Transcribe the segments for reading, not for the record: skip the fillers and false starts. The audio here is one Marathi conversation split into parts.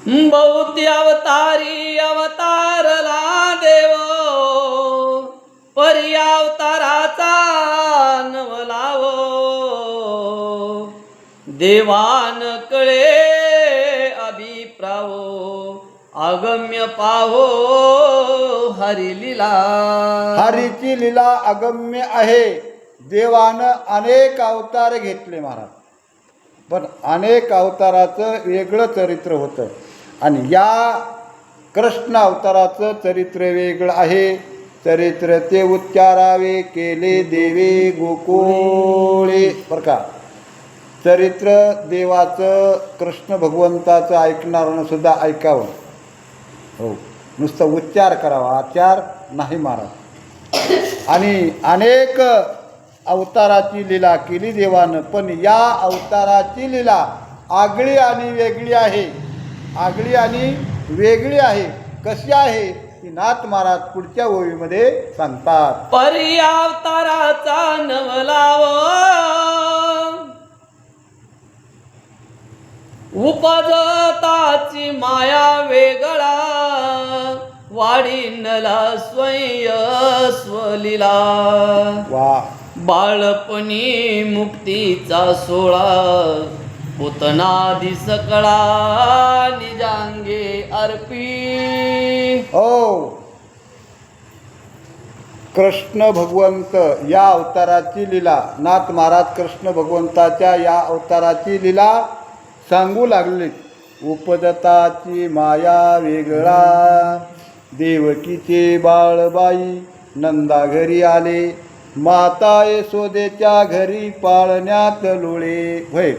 बहुती अवतारी अवतारला देव, परी अवताराचा नवलावो. देवान कळे अभिप्रावो, अगम्य पाहो हरी लीला. हरीची लीला अगम्य आहे. देवानं अनेक अवतार घेतले महाराज, पण अनेक अवताराचं वेगळं चरित्र होतं. आणि या कृष्ण अवताराचं चरित्र वेगळं आहे. चरित्र ते उच्चारावे केले देवे गोकुळे. बरं का, चरित्र देवाचं कृष्ण भगवंताचं ऐकणाऱ्यानं सुद्धा ऐकावं. हो, नुसतं उच्चार करावा, आचार नाही महाराज. आणि अनेक अवताराची लीला केली देवानं, पण या अवताराची लीला आगळी आणि वेगळी आहे. आगळी आणि वेगळी आहे. कशी आहे ती नाथ महाराज पुढच्या ओळीमध्ये सांगतात. परी अवताराचा नवलाव, उपजताची माया वेगळा, वाढीनला स्वलीला. वा, बाळपणी मुक्तीचा सोळा, पुतना दिसकळा निजांगे अर्पी. हो, कृष्ण भगवंत या अवताराची लीला, नाथ महाराज कृष्ण भगवंताच्या या अवताराची लीला सांगू लागले. उपजताची माया वेगळा, देवकीचे बाळबाई नंदा घरी आले, माता यशोदेच्या घरी पाळण्यात लोळे. होय,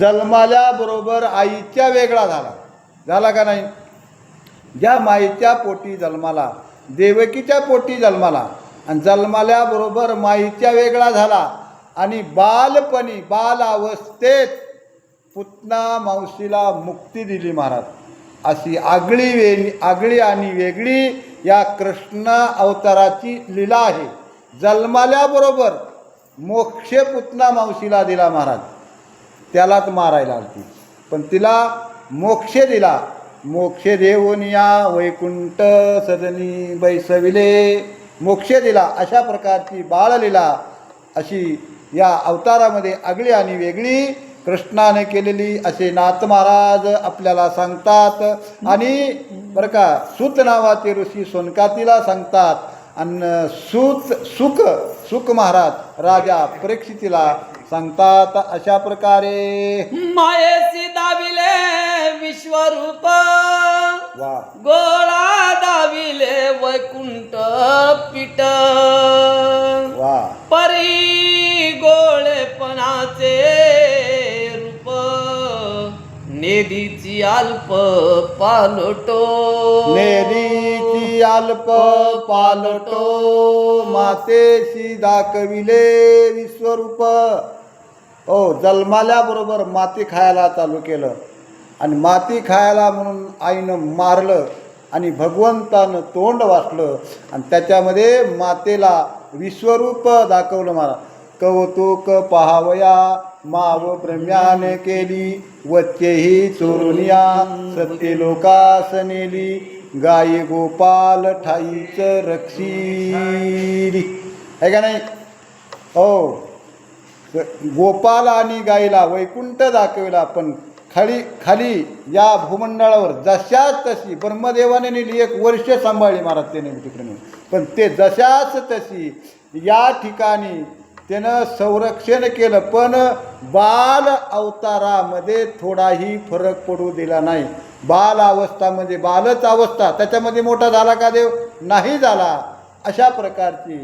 जन्माल्याबरोबर आईच्या वेगळा झाला का नाही? ज्या माईच्या पोटी जन्माला, देवकीच्या पोटी जन्माला, आणि जन्माल्याबरोबर माईच्या वेगळा झाला. आणि बालपणी बाल अवस्थेत पुतना मावशीला मुक्ती दिली महाराज. अशी आगळी आणि वेगळी या कृष्ण अवताराची लीला आहे. जन्माल्याबरोबर मोक्ष पुतना मावशीला दिला महाराज. त्यालाच मारायला आलती, पण तिला मोक्ष दिला. मोक्ष देऊन या वैकुंठ सदनी बैसविले, मोक्ष दिला. अशा प्रकारची बाळलीला अशी या अवतारामध्ये आगळी आणि वेगळी कृष्णाने केलेली असे नाथ महाराज आपल्याला सांगतात. आणि बरं का, सूत नावाचे ऋषी सोनकातीला सांगतात. आणि सुख महाराज राजा परीक्षितीला सांगतात. अशा प्रकारे मायेसी दाविले विश्वरूप, वा, गोळा दाविले वैकुंठ पीठ. वा, परी गोळेपणाचे रूप, नेदीची अल्प पालटो. नेरीची अल्प पालटो, मातेशी दाखविले विश्वरूप. हो, जन्माल्याबरोबर माती खायला चालू केलं, आणि माती खायला म्हणून आईनं मारलं, आणि भगवंतानं तोंड वाचलं, आणि त्याच्यामध्ये मातेला विश्वरूप दाखवलं महाराज. कौतुक पहावया माव ब्रह्म्याने केली, वच्चेही चोरुनिया सत्य लोकास नेली, गायी गोपाल ठाईच रक्षिली. आहे का नाही? हो, गोपाल आणि गाईला वैकुंठ दाखविला, पण खाली या भूमंडळावर जशाच तशी ब्रह्मदेवाने नेली. 1 वर्ष सांभाळली महाराज त्याने तिकडे नेऊन, पण ते जशाच तशी या ठिकाणी त्यानं संरक्षण केलं. पण बाल अवतारामध्ये थोडाही फरक पडू दिला नाही. बाल अवस्था म्हणजे बालच अवस्था, त्याच्यामध्ये मोठा झाला का देव? नाही झाला. अशा प्रकारची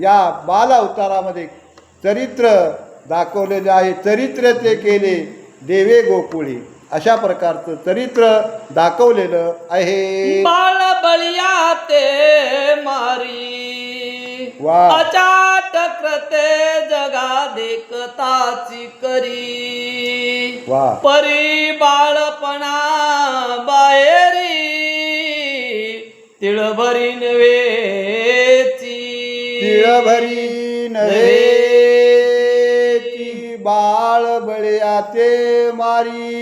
या बाल अवतारामध्ये चरित्र दाखवलेले आहे. चरित्र ते केले देवे गोकुळी, अशा प्रकारचं चरित्र दाखवलेलं आहे. बाळ बळिया ते मारी, वा, अचाट कृते जगा देखताची करी. वा, परी बाळपणा बाहेरी, तिळभरी नव्हेची. तिळभरी नव्हेची, बाळ बळिया ते मारी.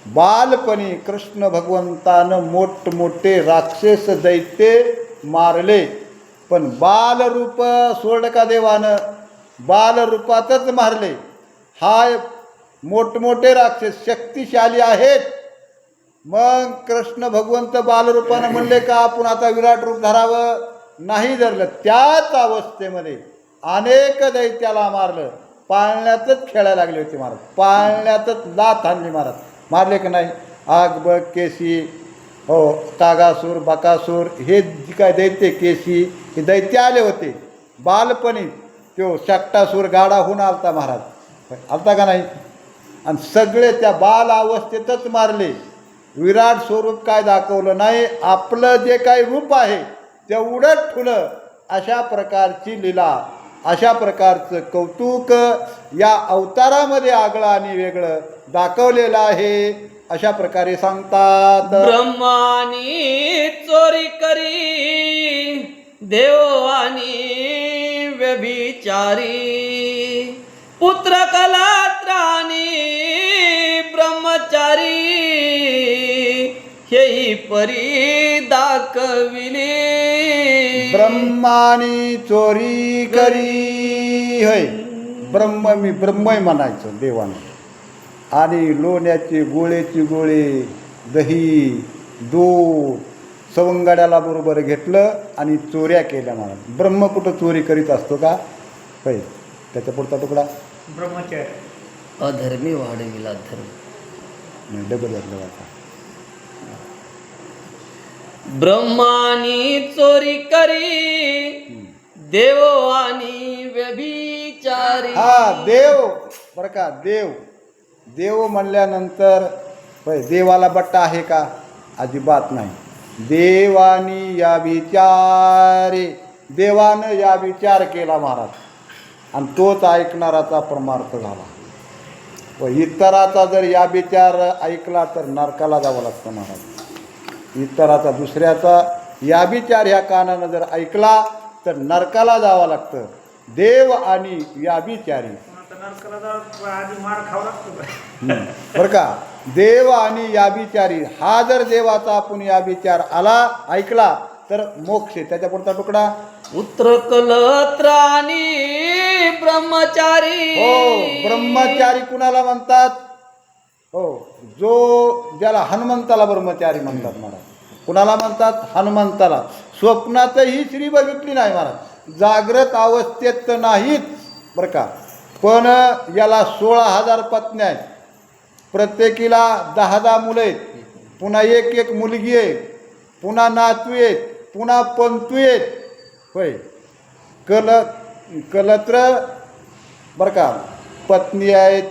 बालपणी कृष्ण भगवंतानं मोठमोठे राक्षस दैत्य मारले, पण बालरूप सोडलं का देवानं? बालरूपातच मारले. हा मोठमोठे राक्षस शक्तिशाली आहेत. मग कृष्ण भगवंत बालरूपानं म्हणले का आपण आता विराट रूप धरावं? नाही धरलं. त्याच अवस्थेमध्ये अनेक दैत्याला मारलं. पाळण्यातच खेळायला लागले होते महाराज, पाळण्यातच लाथ आणली महाराज. मारले का नाही? आगबग, केसी, हो, कागासूर, बकासूर, हे जे काय दैत्य, केसी, हे दैत्य आले होते बालपणी. तो शकटासूर गाडा होऊन आलता महाराज, आलता का नाही? आणि सगळे त्या बाल अवस्थेतच मारले. विराट स्वरूप काय दाखवलं नाही. आपलं जे काही रूप आहे तेवढंच ठुलं. अशा प्रकारची लीला, अशा प्रकारचं कौतुक या अवतारामध्ये आगळं आणि वेगळं दाखवलेलं आहे. अशा प्रकारे सांगतात. ब्रह्मानी चोरी करी, देव आणि व्यभिचारी, पुत्र कलात्राणी ब्रह्मचारी, हेही परी दाखविली. ब्रह्मानी चोरी करी, होय, मी ब्रह्मय म्हणायचं देवानं. आणि लोण्याचे गोळेची गोळे, दही, दूध सवंगाड्याला बरोबर घेतलं आणि चोऱ्या केल्या महाराज. ब्रह्म कुठं चोरी करीत असतो का? होय. त्याच्या पुढचा तुकडा ब्रह्मचारी. अधर्मी वाढविला धर्म. नाही, डबल वाचा. ब्रह्मानी चोरी करी, देव आणि व्यभिचारी. हा देव बरं का, देव म्हणल्यानंतर होय, देवाला बट्टा आहे का? अजिबात नाही. देवानी या विचारे, देवानं या विचार केला महाराज, आणि तोच ऐकणाराचा परमार्थ झाला. व इतराचा जर या विचार ऐकला तर नरकाला जावं लागतं महाराज. इतराचा, दुसऱ्याचा या विचार ह्या कानानं जर ऐकला तर नरकाला जावं लागतं. देव आणि या विचारी, आधी मार खावा लागतो. बरं का, देव आणि या विचारी, हा जर देवाचा आपण या विचार आला, ऐकला तर मोक्ष. त्याच्या पुढचा तुकडा पुत्र कलत्राणी ब्रह्मचारी. हो, ब्रह्मचारी कुणाला म्हणतात? हो, ज्याला हनुमंताला ब्रह्मचारी म्हणतात महाराज. कुणाला म्हणतात? हनुमंताला. स्वप्नातही श्री बघितली नाही महाराज, जागृत अवस्थेत तर नाहीच बरं का. पण याला 16,000 पत्न्या आहेत, प्रत्येकीला 10 मुलं आहेत, पुन्हा एक मुलगी आहे, पुन्हा नातू आहेत, पुन्हा पंतू आहेत. होय, कलत्र बरं का, पत्नी आहेत,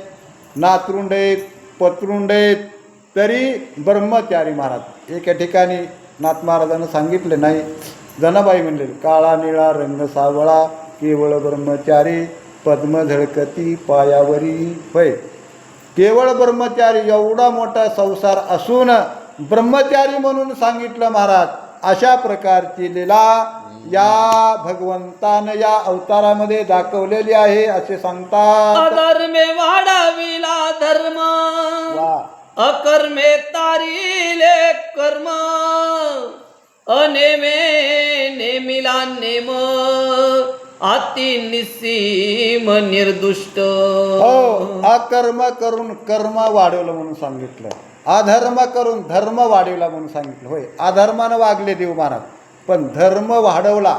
नातरुंड आहेत, पत्रुंड आहेत, तरी ब्रह्मचारी महाराज. एका ठिकाणी नाथ महाराजांना सांगितले नाही, जनाबाई म्हणले, काळा निळा रंग सावळा, केवळ ब्रह्मचारी, पद्म झळकती पायावरी. होय, केवळ ब्रह्मचारी. एवढा मोठा संसार असून ब्रह्मचारी म्हणून सांगितलं महाराज. अशा प्रकारची लीला या भगवंतानं या अवतारामध्ये दाखवलेली आहे असे सांगतात. अधर्मे वाढविला धर्म, वा, अकर्मे तारिले कर्म, अनेमे नेमिला नेम, अति निस्सीम निर्दुष्ट. हो, अकर्म करून कर्म वाढवलं म्हणून सांगितलं, अधर्म करून धर्म वाढवला म्हणून सांगितलं. होय, अधर्मानं वागले देव महाराज, पण धर्म वाढवला.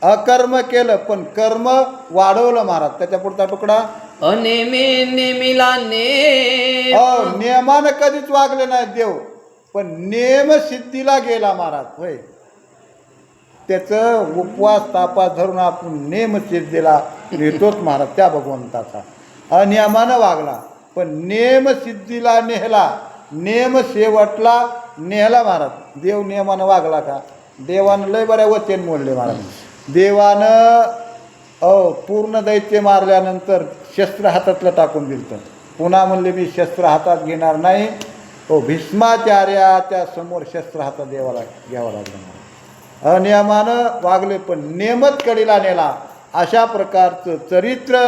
अकर्म केलं पण कर्म वाढवलं महाराज. त्याच्या पुढचा तुकडा अनेमे नेमिला नेम. हो, नियमानं कधीच वागले नाही देव, पण नेम सिद्धीला गेला महाराज. होय, त्याचं उपवास तापास धरून आपण नेम सिद्धीला नेतोच महाराज त्या भगवंताचा. अनियमानं वागला पण नेम सिद्धीला नेहला, नेम शेवटला नेहला महाराज. देव नियमानं वागला का? देवानं लय बऱ्या वचन मोडले महाराज. देवानं पूर्ण दैत्य मारल्यानंतर शस्त्र हातातलं टाकून दिलं. पुन्हा म्हणले मी शस्त्र हातात घेणार नाही. भीष्माचार्याच्या समोर शस्त्र हातात देवाला घ्यावं लागलं. अनियमानं वागले पण नेमच कडीला नेला. अशा प्रकारचं चरित्र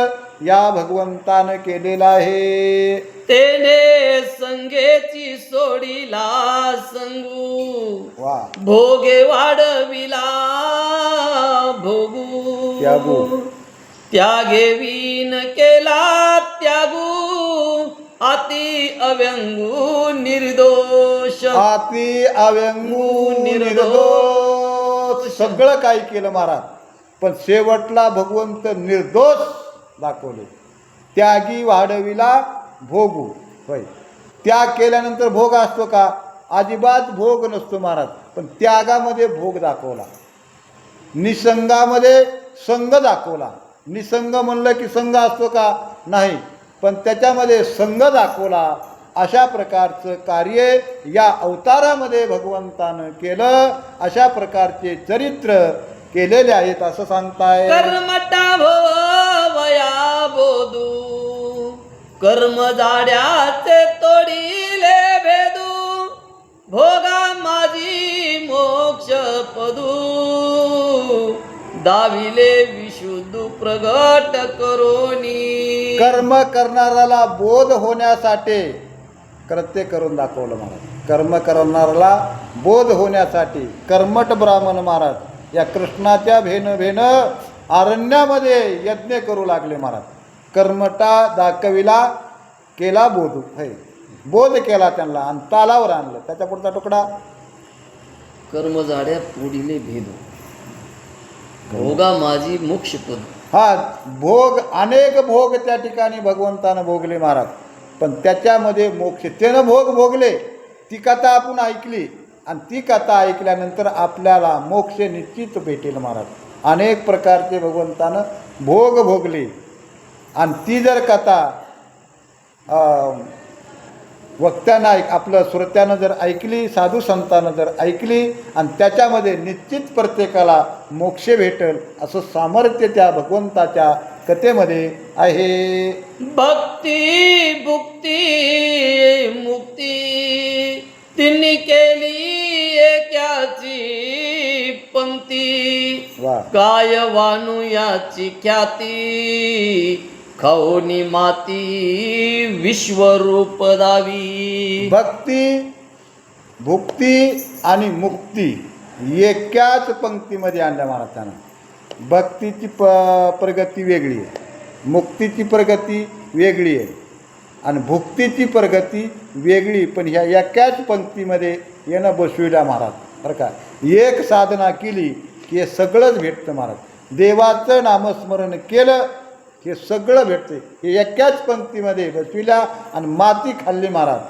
या भगवंतानं केलेलं आहे. तेने संगे भोगेची सोडिला संगू वा भोगे वाढविला भोगू त्यागू. त्यागे विण केला त्यागू अति अव्यंगू निर्दोष आती अव्यंगू निर्दोष सगळं काही केलं महाराज, पण शेवटला भगवंत निर्दोष दाखवले. त्यागी वाढविला भोगू. होय, त्याग केल्यानंतर भोग असतो का? अजिबात भोग नसतो महाराज, पण त्यागामध्ये भोग दाखवला. निसंगामध्ये संग दाखवला. निसंग म्हणलं की संग असतो का? नाही, पण त्याच्यामध्ये संग दाखवला. अशा प्रकारचं कार्य या अवतारामध्ये भगवंतानं केलं. अशा प्रकारचे चरित्र केलेले आहेत असं सांगताय. कर्मटा वया बोधू कर्म जाड्याचे तोडिले भेदू भोगा माझी मोक्ष पदू दाविले विशुद्ध प्रगट करोनी. कर्म करणाऱ्याला बोध होण्यासाठी कृत्य करून दाखवलं महाराज. कर्म करणाऱ्याला बोध होण्यासाठी कर्मठ ब्राह्मण महाराज या कृष्णाच्या भेन अरण्यामध्ये यज्ञ करू लागले महाराज. कर्मटा दाखविला केला बोध. है बोध केला त्यांना आणि तालावर आणलं. त्याच्या पुढचा तुकडा कर्म जाड्या तोडिले भेदू भोगा माझी मोक्ष पद. हा भोग अनेक भोग त्या ठिकाणी भगवंतानं भोगले महाराज, पण त्याच्यामध्ये मोक्ष त्यानं भोग भोगले. ती कथा आपण ऐकली आणि ती कथा ऐकल्यानंतर आपल्याला मोक्ष निश्चित भेटेल महाराज. अनेक प्रकारचे भगवंतानं भोग भोगले आणि ती जर कथा वक्त्यानं आपलं श्रोत्यानं जर ऐकली, साधू संतानं जर ऐकली आणि त्याच्यामध्ये निश्चित प्रत्येकाला मोक्ष भेटेल असं सामर्थ्य त्या भगवंताच्या कथेमध्ये आहे. भक्ती भुक्ती मुक्ती तिन्ही केली एकाची पंक्ती वा काय वानू याची ख्याती खाऊनी माती विश्वरूप दावी. भक्ती भुक्ती आणि मुक्ती एकाच पंक्तीमध्ये आणल्या महाराजांना. भक्तीची प्रगती वेगळी आहे, मुक्तीची प्रगती वेगळी आहे आणि भुक्तीची प्रगती वेगळी, पण ह्या एकाच पंक्तीमध्ये येणं बसविल्या महाराज. बरं का, एक साधना केली की हे सगळंच भेटतं महाराज. देवाचं नामस्मरण केलं हे सगळं भेटते. हे एकाच पंक्तीमध्ये बसविल्या आणि माती खाल्ली महाराज.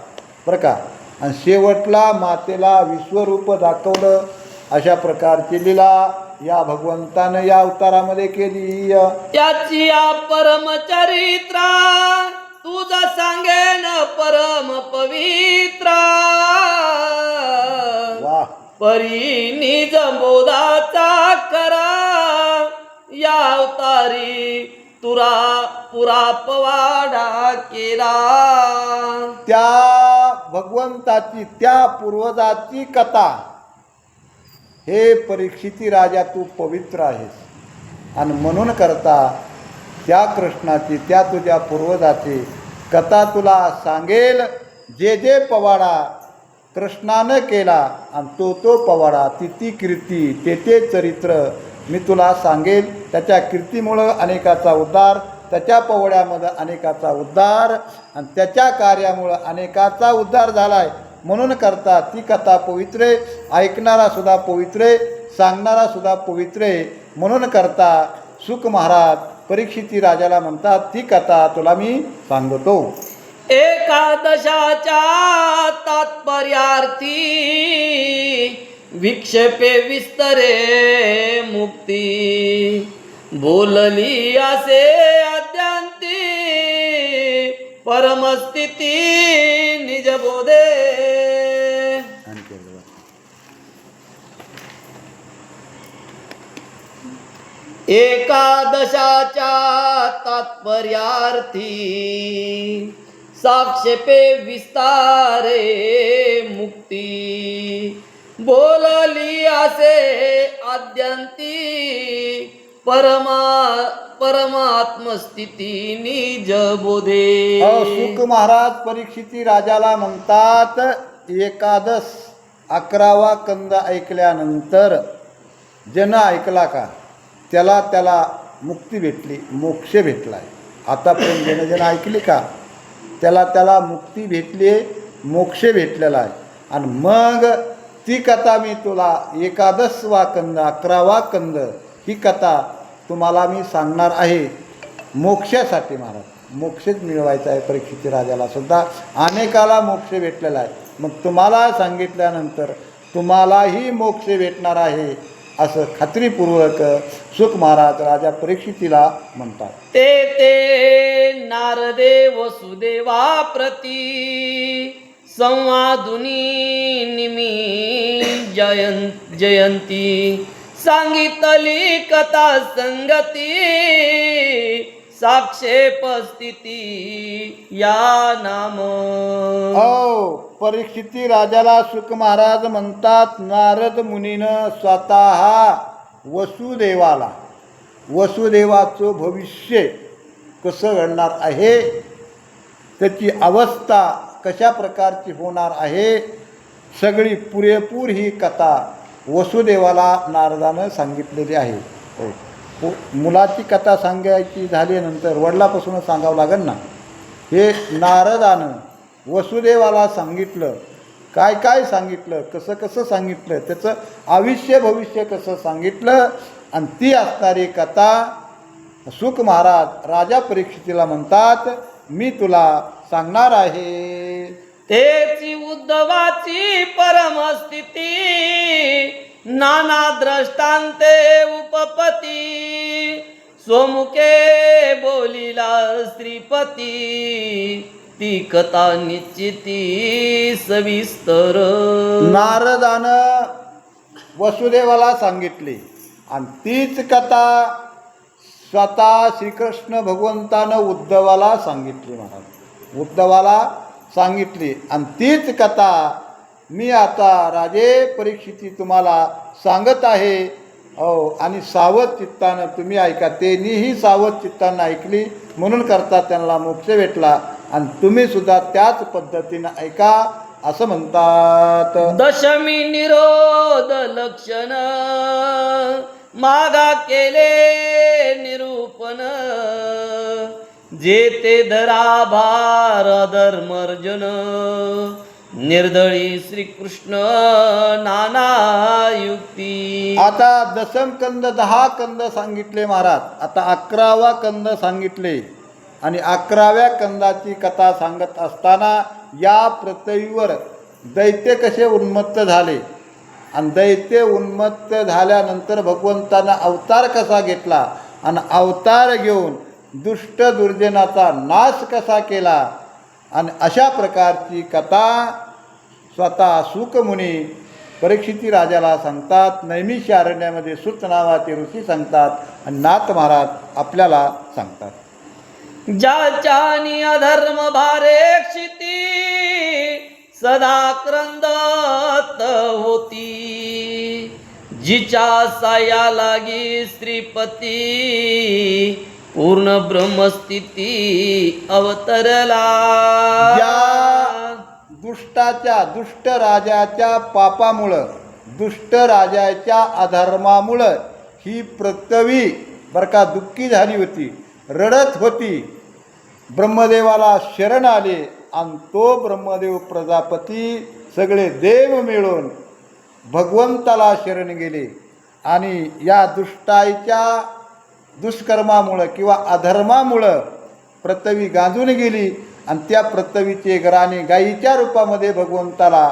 बरं का, आणि शेवटला मातेला विश्वरूप दाखवलं. अशा प्रकारची लीला या भगवंतानं या अवतारामध्ये केली. त्याची या परमचरित्रा तुझं सांगेन परम पवित्रा वाह परी निज बोधाचा करा या अवतारी तुरा पुरा पवाडा केला. त्या भगवंताची त्या पूर्वजाची कथा हे परीक्षिती राजा तू पवित्र आहेस आणि म्हणून करता त्या कृष्णाची त्या तुझ्या पूर्वजाची कथा तुला सांगेल. जे जे पवाडा कृष्णानं केला आणि तो पवाडा ती कीर्ती ते चरित्र मी तुला सांगेल. त्याच्या कीर्तीमुळं अनेकाचा उद्धार, त्याच्या पवड्यामध्ये अनेकाचा उद्धार आणि त्याच्या कार्यामुळं अनेकाचा उद्धार झाला आहे. म्हणून करता ती कथा पवित्र आहे, ऐकणारा सुद्धा पवित्र आहे, सांगणारा सुद्धा पवित्र आहे. म्हणून करता सुख महाराज परीक्षिती राजाला म्हणतात ती कथा तुला मी सांगतो. एकादशाच्या तात्पर्यार्थी विक्षेपे विस्तरे मुक्ती बोलली असे अद्यांती परमस्थिती निजबोधे. एकादशाच्या तात्पर्यार्थी साक्षेपे विस्तारे मुक्ती बोलली असे आद्यंती परमात्मस्थिती निज बोधे. सुख महाराज परीक्षिती राजाला म्हणतात, एकादश 11वा कंद ऐकल्यानंतर जन ऐकला का त्याला मुक्ती भेटली, मोक्ष भेटलाय. आतापर्यंत जन ऐकली का त्याला मुक्ती भेटली, मोक्ष भेटलेला आहे. आणि मग ती कथा मी तुला 11वा कंद 11वा कंद ही कथा तुम्हाला मी सांगणार आहे मोक्षासाठी. महाराज मोक्षच मिळवायचा आहे परीक्षित राजाला सुद्धा, अनेकाला मोक्ष भेटलेला आहे. मग तुम्हाला सांगितल्यानंतर तुम्हालाही मोक्ष भेटणार आहे असं खात्रीपूर्वक सुख महाराज राजा परीक्षितीला म्हणतात. ते नारदे वसुदेवा प्रती संवादुनी निमी जयंती सांगितली कथा संगती साक्षेप स्थिती या नाम. परीक्षिती राजाला सुख महाराज म्हणतात, नारद मुनीनं स्वतः वसुदेवाचं भविष्य कसं घडणार आहे, त्याची अवस्था कशा प्रकारची होणार आहे, सगळी पुरेपूर ही कथा वसुदेवाला नारदानं सांगितलेली आहे. मुलाची कथा सांगायची झाल्यानंतर वडिलापासूनच सांगावं लागेल ना. हे नारदानं वसुदेवाला सांगितलं, काय काय सांगितलं, कसं कसं सांगितलं, त्याचं आयुष्य भविष्य कसं सांगितलं. आणि ती असणारी कथा सुख महाराज राजा परीक्षितीला म्हणतात, मी तुला सांगणार आहे. तेची उद्धवाची परमस्थिती नाना द्रष्टांते उपपती स्वमुखे बोलिला श्रीपती ती कथा निश्चिती सविस्तर. नारदानं वसुदेवाला सांगितली आणि तीच कथा स्वतः श्रीकृष्ण भगवंतानं उद्धवाला सांगितली. महाराज उद्धवाला सांगितली आणि तीच कथा मी आता राजे परीक्षिती तुम्हाला सांगत आहे. आणि सावध चित्तानं तुम्ही ऐका. त्यांनीही सावध चित्तानं ऐकली म्हणून करता त्यांना मोक्ष भेटला. आणि तुम्ही सुद्धा त्याच पद्धतीनं ऐका असं म्हणतात. दशमी निरोध लक्षण मागा केले निरूपण जे ते धरा भार धर्मर्जन निर्दळी श्रीकृष्ण नाना युक्ती. आता दशम कंद 10 कंद सांगितले महाराज. आता 11वा कंद सांगितले आणि 11व्या कंदाची कथा सांगत असताना या पृथ्वीवर दैत्य कसे उन्मत्त झाले आणि दैत्य उन्मत्त झाल्यानंतर भगवंतानं अवतार कसा घेतला आणि अवतार घेऊन दुष्ट दुर्जनाचा नाश कसा केला आणि अशा प्रकारची कथा स्वतः सुखमुनी परीक्षिती राजाला सांगतात. नैमिषारण्यामध्ये सुत नावाचे ऋषी सांगतात आणि नाथ महाराज आपल्याला सांगतात. ज्याच्यानी अधर्म भारे क्षिती सदा क्रंदत होती जिच्या साया लागी श्रीपती पूर्ण ब्रह्मस्थिती अवतरला. ज्या दुष्ट राजाच्या पापामुळं, दुष्ट राजाच्या अधर्मामुळं ही पृथ्वी बरं का दुःखी झाली होती, रडत होती. ब्रह्मदेवाला शरण आले आणि तो ब्रह्मदेव प्रजापती सगळे देव मिळून भगवंताला शरण गेले आणि या दुष्टाईच्या दुष्कर्मामुळं किंवा अधर्मामुळं पृथ्वी गांजून गेली आणि त्या पृथ्वीचे घराणे गायीच्या रूपामध्ये भगवंताला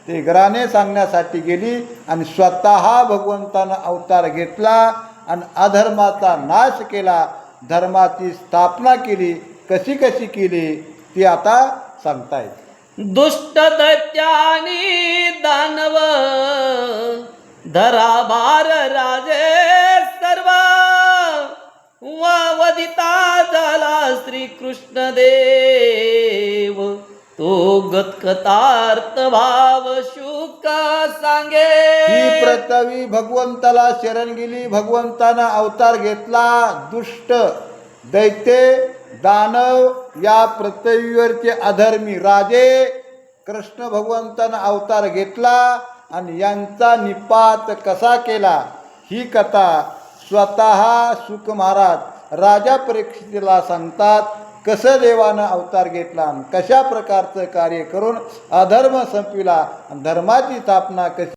ते घराणे सांगण्यासाठी गेली आणि स्वतः भगवंतानं अवतार घेतला आणि अधर्माचा नाश केला, धर्माची स्थापना केली. कशी कशी केली ती आता सांगतायत. दुष्ट दैत्यानी दानव धरा भार राजे सर्व वदिता झाला श्रीकृष्ण देव तो गतकथार्थ भाव शुक सांगे. ही पृथ्वी भगवंताला शरण गेली, भगवंतानं अवतार घेतला. दुष्ट दैत्य दानव या पृथ्वीवरचे अधर्मी राजे कृष्ण भगवंतानं अवतार घेतला आणि यांचा निपात कसा केला ही कथा स्वतः शुक महाराज राजा परीक्षितीला सांगतात. कसं देवानं अवतार घेतला आणि कशा प्रकारचं कार्य करून अधर्म संपविला आणि धर्माची स्थापना कशी